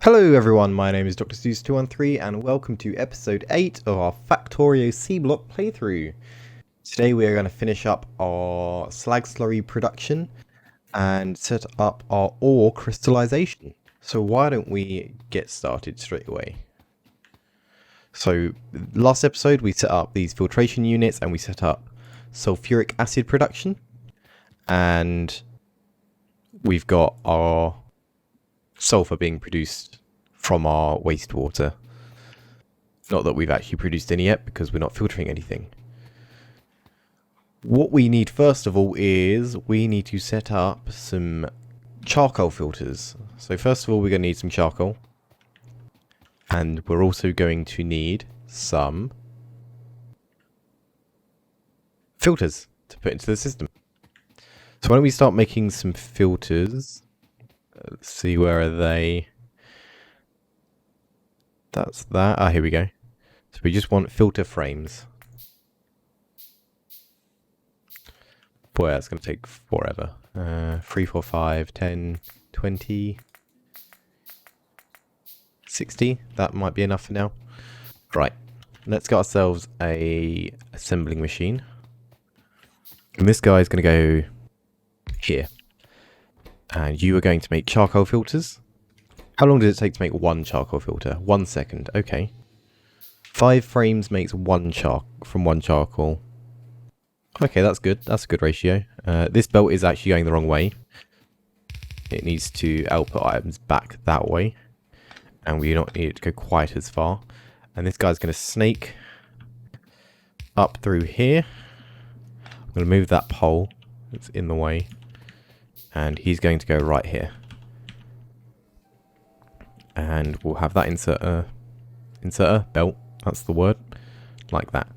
Hello everyone, my name is Dr. Zeus213 and welcome to episode 8 of our Factorio Sea Block playthrough. Today we are going to finish up our slag slurry production and set up our ore crystallization. So why don't we get started straight away. So last episode we set up these filtration units and we set up sulfuric acid production, and we've got our sulfur being produced from our wastewater. Not that we've actually produced any yet because we're not filtering anything. What we need first of all is we need to set up some charcoal filters. So first of all we're going to need some charcoal, and we're also going to need some filters to put into the system. So why don't we start making some filters. Let's see, where are they? That's that. Ah, here we go. So we just want filter frames. Boy, that's going to take forever. 3, 4, 5, 10, 20, 60. That might be enough for now. Right. Let's get ourselves a assembling machine. And this guy is going to go here. And you are going to make charcoal filters. How long does it take to make one charcoal filter? 1 second. Okay. 5 frames makes one from one charcoal. Okay, that's good. That's a good ratio. This belt is actually going the wrong way. It needs to output items back that way. And we don't need it to go quite as far. And this guy's going to snake up through here. I'm going to move that pole that's in the way. And he's going to go right here. And we'll have that inserter belt, that's the word, like that.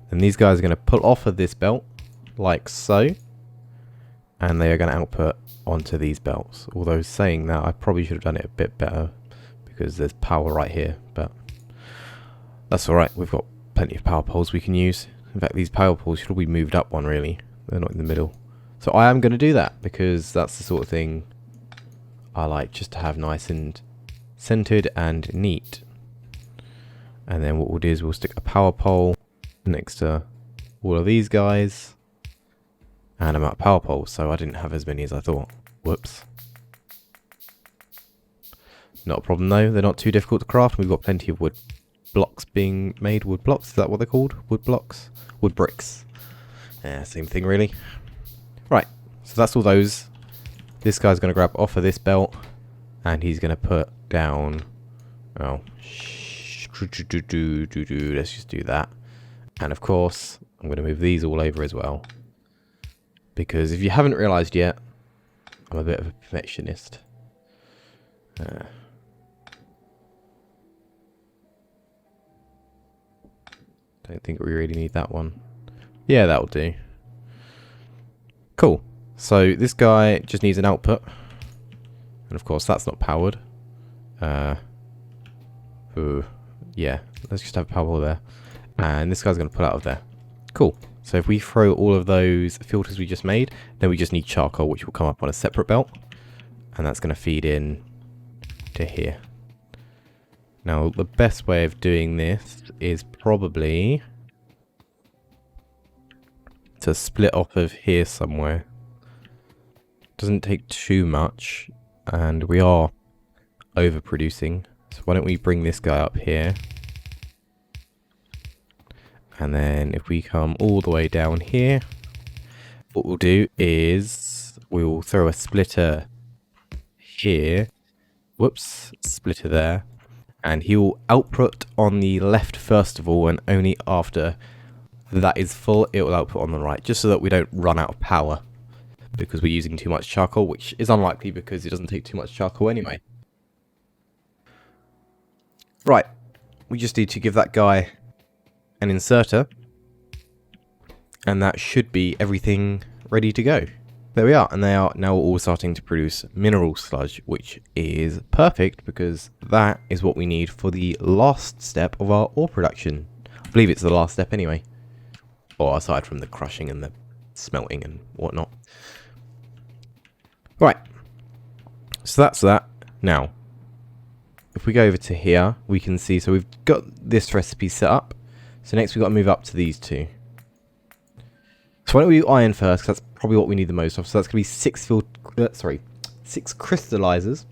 And these guys are going to pull off of this belt, like so. And they are going to output onto these belts. Although saying that, I probably should have done it a bit better, because there's power right here. But that's alright, we've got plenty of power poles we can use. In fact, these power poles should all be moved up one, really. They're not in the middle. So I am going to do that, because that's the sort of thing I like, just to have nice and centered and neat. And then what we'll do is we'll stick a power pole next to all of these guys. And I'm out of power poles, so I didn't have as many as I thought. Whoops. Not a problem though, they're not too difficult to craft. We've got plenty of wood blocks being made. Wood blocks, is that what they're called? Wood blocks? Wood bricks. Yeah, same thing really. Right, so that's all those. This guy's going to grab off of this belt, and he's going to put down, let's just do that. And of course, I'm going to move these all over as well. Because if you haven't realised yet, I'm a bit of a perfectionist. Don't think we really need that one. Yeah, that'll do. Cool. So this guy just needs an output. And of course that's not powered. Yeah, let's just have power there. And this guy's going to pull out of there. Cool. So if we throw all of those filters we just made, then we just need charcoal, which will come up on a separate belt. And that's going to feed in to here. Now the best way of doing this is probably to split off of here somewhere. Doesn't take too much, and we are overproducing. So why don't we bring this guy up here? And then if we come all the way down here, what we'll do is we'll throw a splitter here. Whoops, splitter there. And he will output on the left first of all, and only after that is full, it will output on the right, just so that we don't run out of power because we're using too much charcoal, which is unlikely because it doesn't take too much charcoal anyway. Right, we just need to give that guy an inserter, and that should be everything ready to go. There we are, and they are now all starting to produce mineral sludge, which is perfect because that is what we need for the last step of our ore production. I believe it's the last step anyway. Or aside from the crushing and the smelting and whatnot. Right, so that's that. Now, if we go over to here, we can see, so we've got this recipe set up. So next we've got to move up to these two. So why don't we do iron first, because that's probably what we need the most of. So that's going to be 6 crystallizers.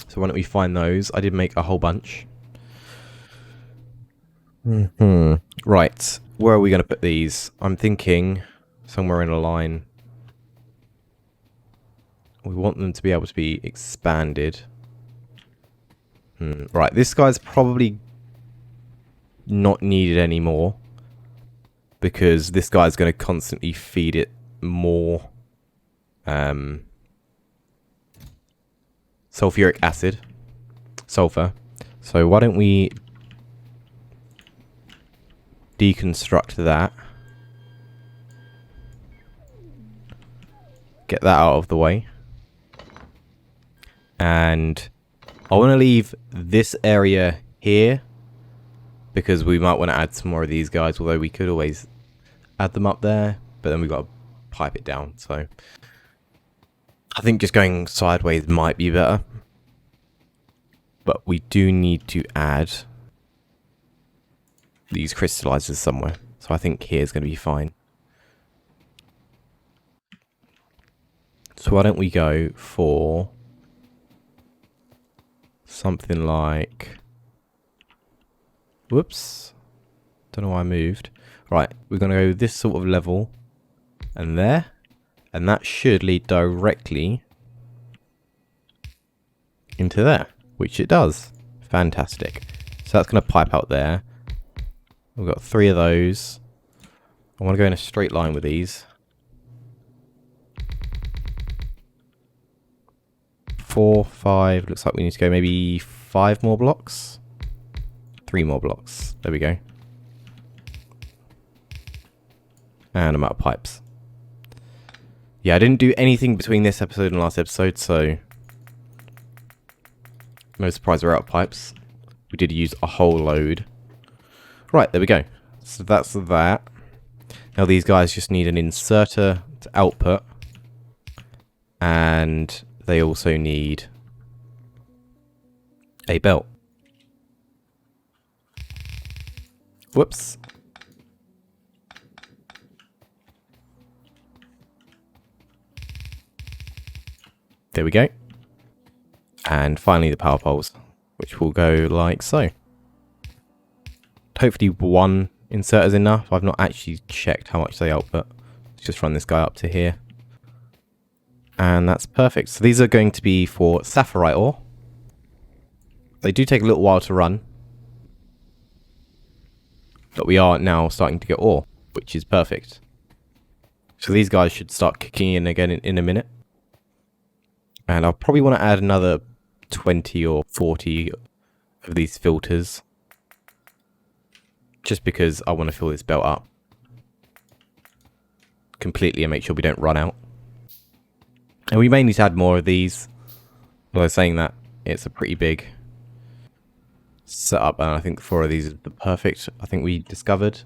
So why don't we find those? I did make a whole bunch. Right, where are we going to put these? I'm thinking somewhere in a line. We want them to be able to be expanded. Right, this guy's probably not needed anymore, because this guy's going to constantly feed it more sulfuric acid, sulfur. So why don't we deconstruct that, get that out of the way, and I want to leave this area here because we might want to add some more of these guys, although we could always add them up there, but then we've got to pipe it down. So I think just going sideways might be better, but we do need to add these crystallizers somewhere. So I think here's going to be fine. So why don't we go for something like, whoops, don't know why I moved. Right, we're going to go this sort of level and there, and that should lead directly into there, which it does. Fantastic. So that's going to pipe out there. We've got 3 of those. I want to go in a straight line with these. 4, 5, looks like we need to go maybe 5 more blocks. 3 more blocks. There we go. And I'm out of pipes. Yeah, I didn't do anything between this episode and last episode, so no surprise we're out of pipes. We did use a whole load. Right, there we go. So that's that. Now these guys just need an inserter to output, and they also need a belt. Whoops. There we go. And finally the power poles, which will go like so. Hopefully 1 insert is enough. I've not actually checked how much they output. Let's just run this guy up to here. And that's perfect. So these are going to be for sapphire ore. They do take a little while to run, but we are now starting to get ore, which is perfect. So these guys should start kicking in again in a minute. And I'll probably want to add another 20 or 40 of these filters, just because I want to fill this belt up completely and make sure we don't run out. And we may need to add more of these. Although saying that, it's a pretty big setup, and I think 4 of these is the perfect, I think we discovered.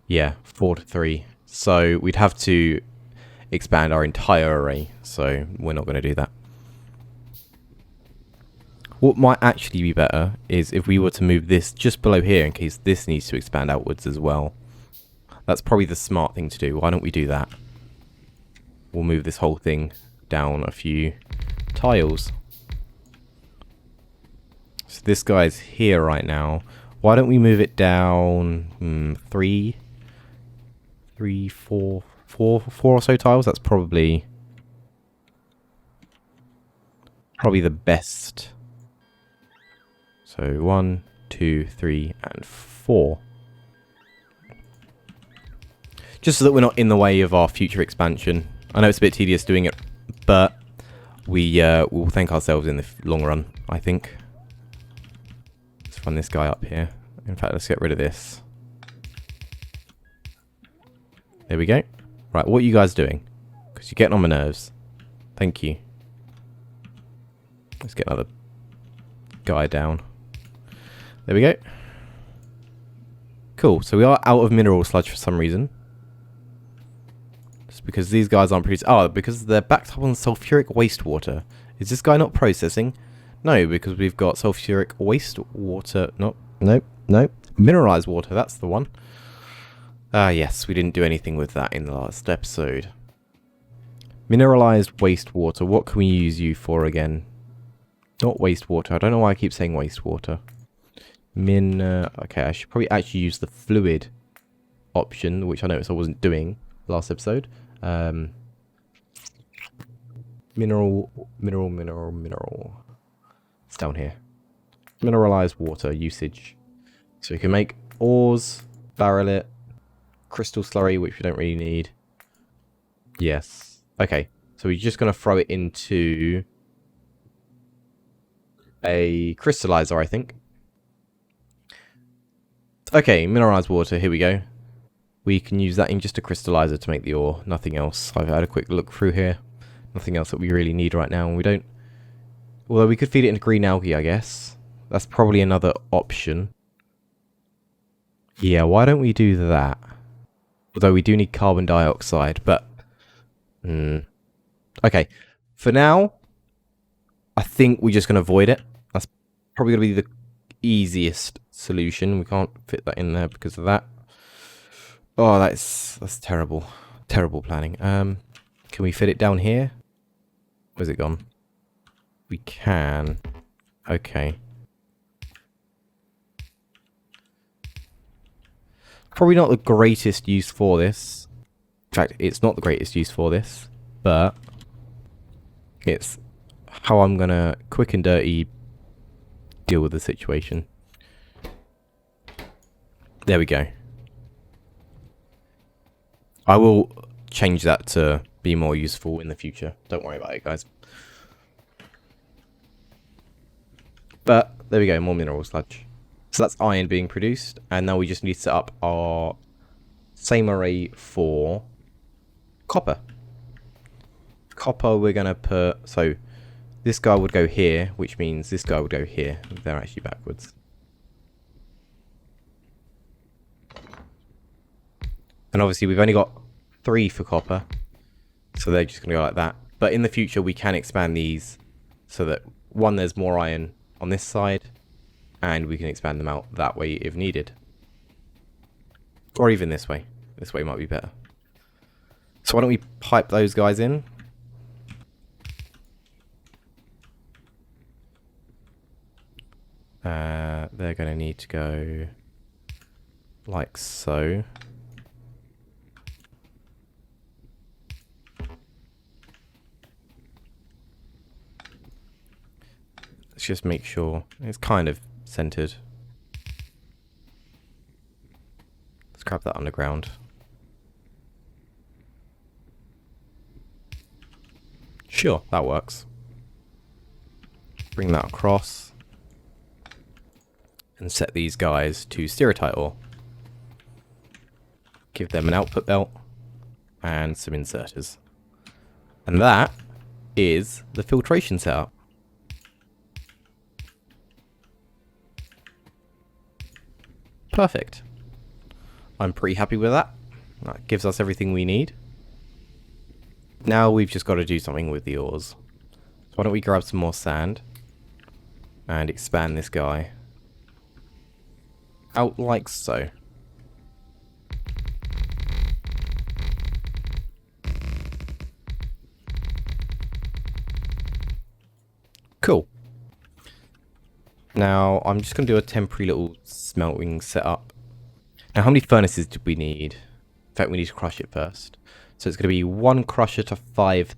Yeah, 4 to 3. So we'd have to expand our entire array, so we're not going to do that. What might actually be better is if we were to move this just below here in case this needs to expand outwards as well. That's probably the smart thing to do. Why don't we do that? We'll move this whole thing down a few tiles. So this guy's here right now. Why don't we move it down 3, 4 or so tiles? That's probably the best. So 1, 2, 3, and 4. Just so that we're not in the way of our future expansion. I know it's a bit tedious doing it, but we'll thank ourselves in the long run, I think. Let's run this guy up here. In fact, let's get rid of this. There we go. Right, what are you guys doing? Because you're getting on my nerves. Thank you. Let's get another guy down. There we go. Cool, so we are out of mineral sludge for some reason. Let's because these guys aren't producing. Oh, because they're backed up on sulfuric wastewater. Is this guy not processing? No, because we've got sulfuric wastewater. Nope. Mineralized water, that's the one. Ah, yes, we didn't do anything with that in the last episode. Mineralized wastewater. What can we use you for again? Not wastewater. I don't know why I keep saying wastewater. Okay, I should probably actually use the fluid option, which I noticed I wasn't doing last episode. Mineral. It's down here. Mineralized water usage. So we can make ores, barrel it, crystal slurry, which we don't really need. Yes. Okay, so we're just going to throw it into a crystallizer, I think. Okay, mineralized water, here we go. We can use that in just a crystallizer to make the ore, nothing else. I've had a quick look through here. Nothing else that we really need right now, and we don't... Although we could feed it into green algae, I guess. That's probably another option. Yeah, why don't we do that? Although we do need carbon dioxide, but... Okay, for now, I think we're just going to avoid it. That's probably going to be the easiest solution. We can't fit that in there because of that. Oh, that's terrible. Terrible planning. Can we fit it down here? Where's it gone? We can. Okay. Probably not the greatest use for this. In fact, it's not the greatest use for this, but it's how I'm gonna quick and dirty deal with the situation. There we go. I will change that to be more useful in the future. Don't worry about it, guys. But there we go, more mineral sludge. So that's iron being produced, and now we just need to set up our same array for copper. Copper we're going to put, so this guy would go here, which means this guy would go here. They're actually backwards. And obviously we've only got 3 for copper, so they're just going to go like that. But in the future we can expand these so that, one, there's more iron on this side, and we can expand them out that way if needed. Or even this way. This way might be better. So why don't we pipe those guys in? They're going to need to go like so. Let's just make sure it's kind of centered. Let's grab that underground. Sure, that works. Bring that across. And set these guys to stereotype ore. Give them an output belt. And some inserters. And that is the filtration setup. Perfect. I'm pretty happy with that. That gives us everything we need. Now we've just got to do something with the ores. So why don't we grab some more sand and expand this guy out like so. Cool. Now I'm just going to do a temporary little smelting setup. Now how many furnaces do we need? In fact, we need to crush it first. So it's going to be 1 crusher to 5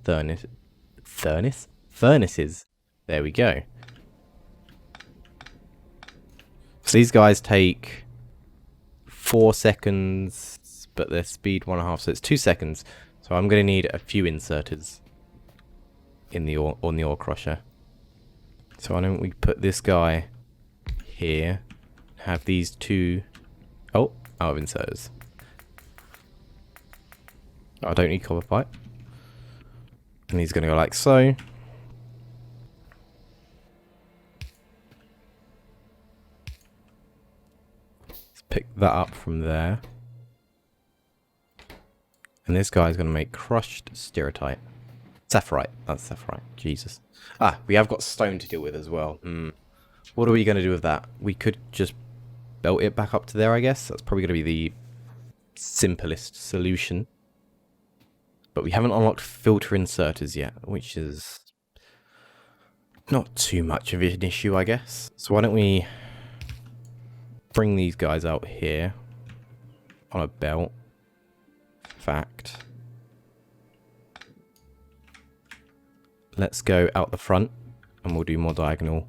furnaces. There we go. So these guys take 4 seconds, but their speed 1.5, so it's 2 seconds. So I'm going to need a few inserters in the ore, on the ore crusher. So why don't we put this guy here, have these 2, out of inserters. I don't need copper pipe. And he's going to go like so. Let's pick that up from there. And this guy's going to make crushed stereotype. Sapphirite. That's sapphirite. Jesus. Ah, we have got stone to deal with as well. What are we going to do with that? We could just belt it back up to there, I guess. That's probably going to be the simplest solution. But we haven't unlocked filter inserters yet, which is not too much of an issue, I guess. So why don't we bring these guys out here on a belt. Fact. Let's go out the front and we'll do more diagonal.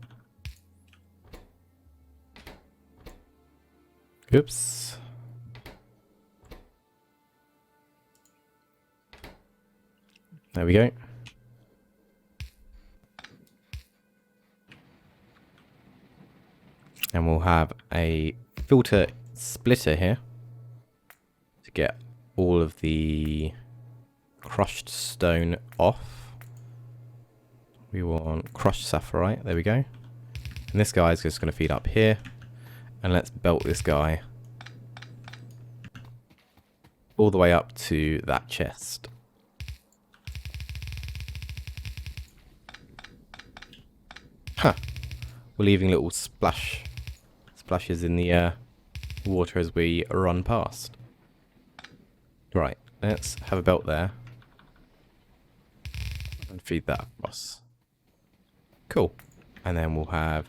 Oops. There we go. And we'll have a filter splitter here to get all of the crushed stone off. We want crushed sapphirite. There we go. And this guy is just going to feed up here. And let's belt this guy all the way up to that chest. Huh. We're leaving little splashes in the water as we run past. Right, let's have a belt there. And feed that across. Cool. And then we'll have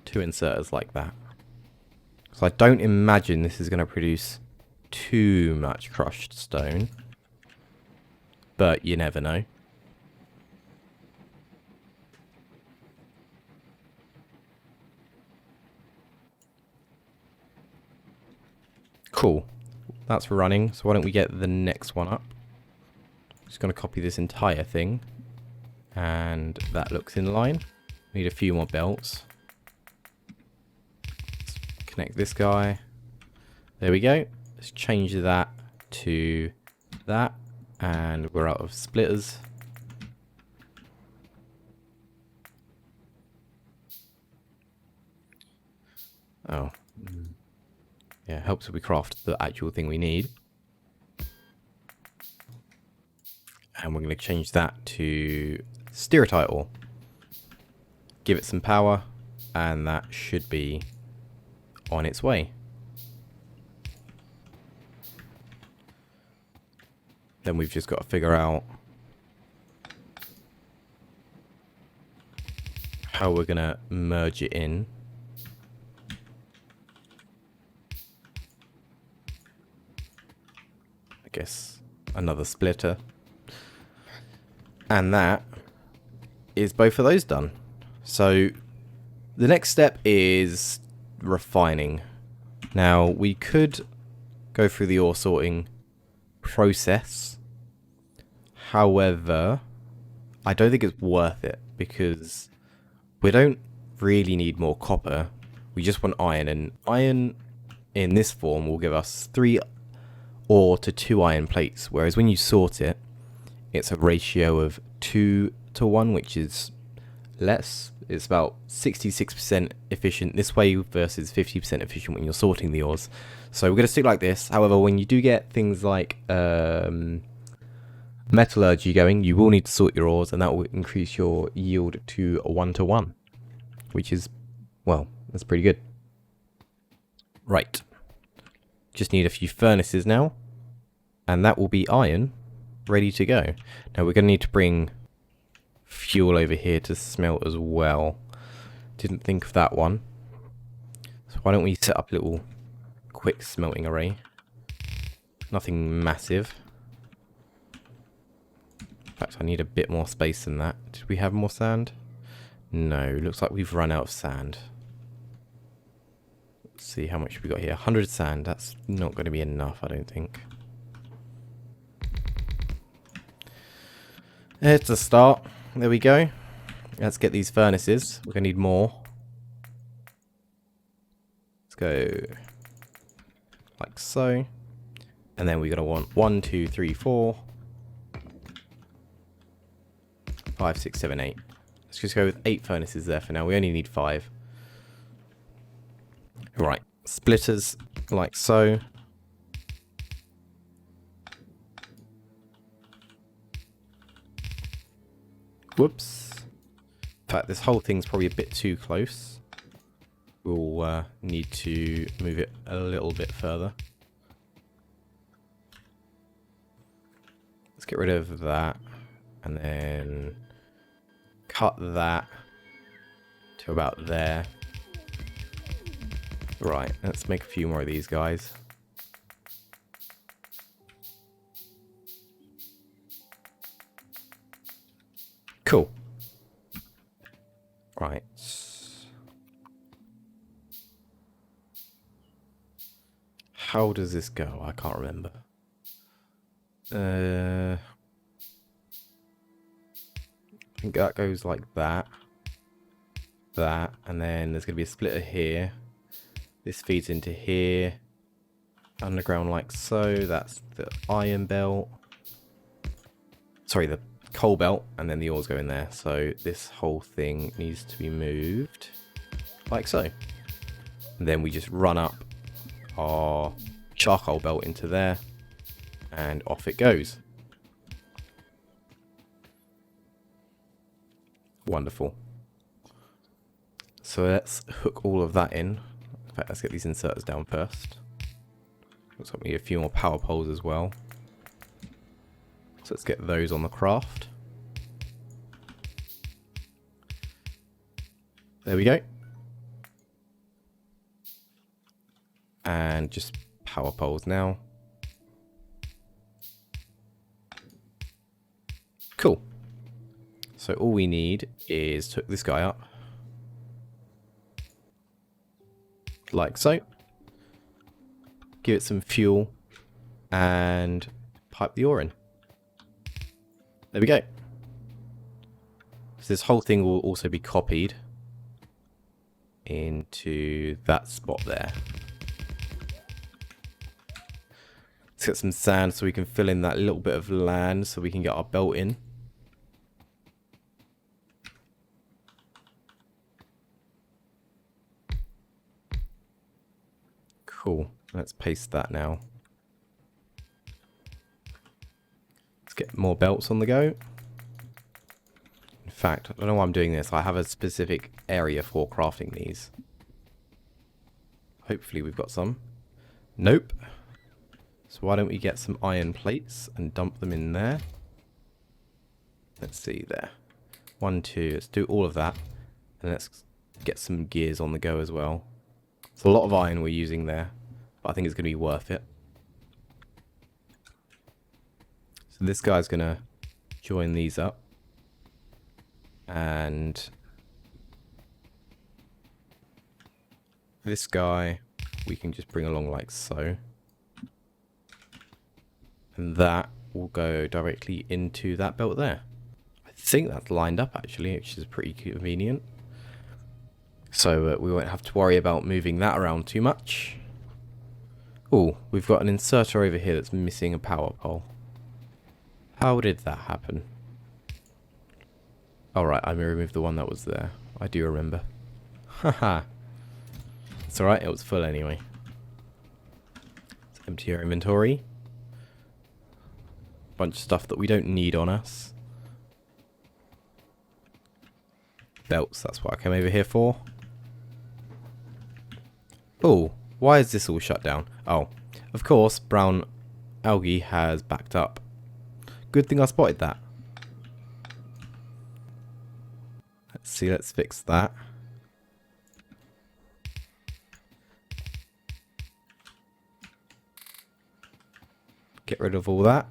2 inserters like that. So I don't imagine this is going to produce too much crushed stone. But you never know. Cool. That's running. So why don't we get the next one up? Just going to copy this entire thing. And that looks in line. Need a few more belts. Let's connect this guy. There we go. Let's change that to that. And we're out of splitters. Oh. Yeah, helps if we craft the actual thing we need. And we're going to change that to stereotype ore. Give it some power, and that should be on its way. Then we've just got to figure out how we're going to merge it in. I guess another splitter. And that is both of those done. So the next step is refining. Now we could go through the ore sorting process. However, I don't think it's worth it because we don't really need more copper. We just want iron, and iron in this form will give us 3 ore to 2 iron plates, whereas when you sort it, it's a ratio of 2 to 1, which is less. It's about 66% efficient this way versus 50% efficient when you're sorting the ores. So we're going to stick like this. However, when you do get things like metallurgy going, you will need to sort your ores, and that will increase your yield to 1 to 1, which is, well, that's pretty good. Right. Just need a few furnaces now, and that will be iron ready to go. Now we're going to need to bring fuel over here to smelt as well. Didn't think of that one. So why don't we set up a little quick smelting array. Nothing massive. In fact, I need a bit more space than that. Did we have more sand? No, looks like we've run out of sand. Let's see how much we got here. 100 sand. That's not going to be enough, I don't think. It's a start. There we go. Let's get these furnaces. We're going to need more. Let's go like so. And then we're going to want 1, 2, 3, 4, 5, 6, 7, 8. Let's just go with 8 furnaces there for now. We only need 5. Right. Splitters like so. Whoops. In fact, this whole thing's probably a bit too close. We'll need to move it a little bit further. Let's get rid of that. And then cut that to about there. Right, let's make a few more of these guys. Cool. Right. How does this go? I can't remember. I think that goes like that. That. And then there's going to be a splitter here. This feeds into here. Underground like so. That's the iron belt. Sorry, the coal belt. And then the ores go in there. So this whole thing needs to be moved. Like so. And then we just run up our charcoal belt into there. And off it goes. Wonderful. So let's hook all of that in. In fact, let's get these inserters down first. Looks like we need a few more power poles as well. So let's get those on the craft. There we go. And just power poles now. Cool. So all we need is to hook this guy up. Like so. Give it some fuel. And pipe the ore in. There we go. So this whole thing will also be copied into that spot there. Let's get some sand so we can fill in that little bit of land so we can get our belt in. Cool. Let's paste that now. Let's get more belts on the go. In fact, I don't know why I'm doing this. I have a specific area for crafting these. Hopefully we've got some. Nope. So why don't we get some iron plates and dump them in there. Let's see there. 1, 2. Let's do all of that. And let's get some gears on the go as well. It's a lot of iron we're using there. But I think it's going to be worth it. So this guy's going to join these up. And this guy we can just bring along like so. And that will go directly into that belt there. I think that's lined up actually, which is pretty convenient. So we won't have to worry about moving that around too much. Oh, we've got an inserter over here that's missing a power pole. How did that happen? Alright, I removed the one that was there. I do remember. Haha. It's alright, it was full anyway. Let's empty our inventory. Bunch of stuff that we don't need on us. Belts, that's what I came over here for. Oh, why is this all shut down? Oh, of course, brown algae has backed up. Good thing I spotted that. Let's see, let's fix that. Get rid of all that.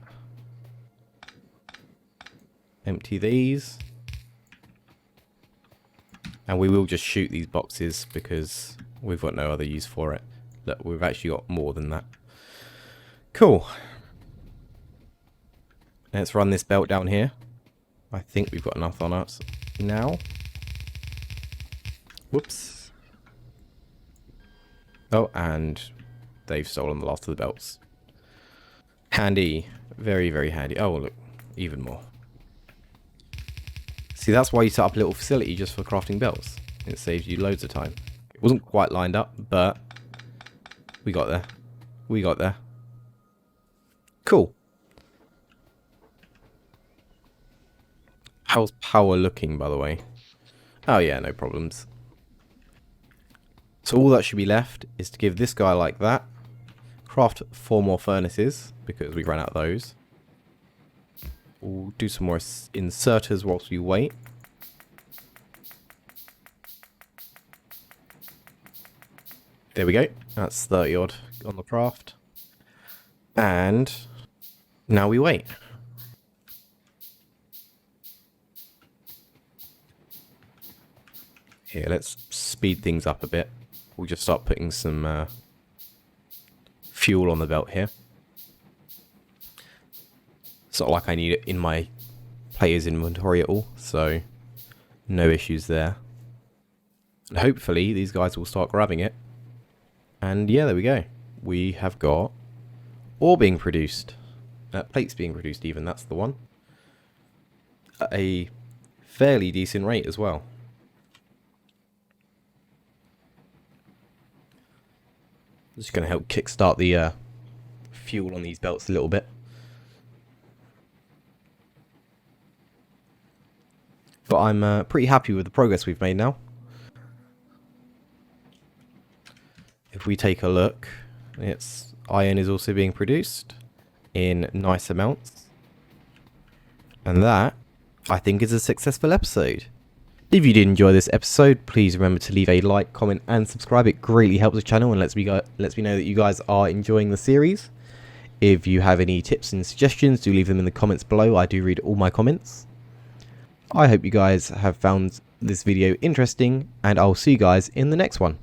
Empty these. And we will just shoot these boxes because we've got no other use for it. Look, we've actually got more than that. Cool. Let's run this belt down here. I think we've got enough on us now. Whoops. Oh, and they've stolen the last of the belts. Handy. Very, very handy. Oh, look. Even more. See, that's why you set up a little facility just for crafting belts. It saves you loads of time. It wasn't quite lined up, but we got there. We got there. Cool. How's power looking, by the way? Oh yeah, no problems. So all that should be left is to give this guy like that. Craft 4 more furnaces, because we ran out of those. We'll do some more inserters whilst we wait. There we go. That's 30 odd on the craft. And now we wait. Here, let's speed things up a bit. We'll just start putting some fuel on the belt here. It's not like I need it in my player's inventory at all, so no issues there. And hopefully these guys will start grabbing it. And yeah, there we go. We have got ore being produced. Plates being produced even, that's the one. At a fairly decent rate as well. Just going to help kickstart the fuel on these belts a little bit. But I'm pretty happy with the progress we've made now. If we take a look, iron is also being produced in nice amounts. And that, I think, is a successful episode. If you did enjoy this episode, please remember to leave a like, comment and subscribe. It greatly helps the channel and lets me know that you guys are enjoying the series. If you have any tips and suggestions, do leave them in the comments below. I do read all my comments. I hope you guys have found this video interesting, and I'll see you guys in the next one.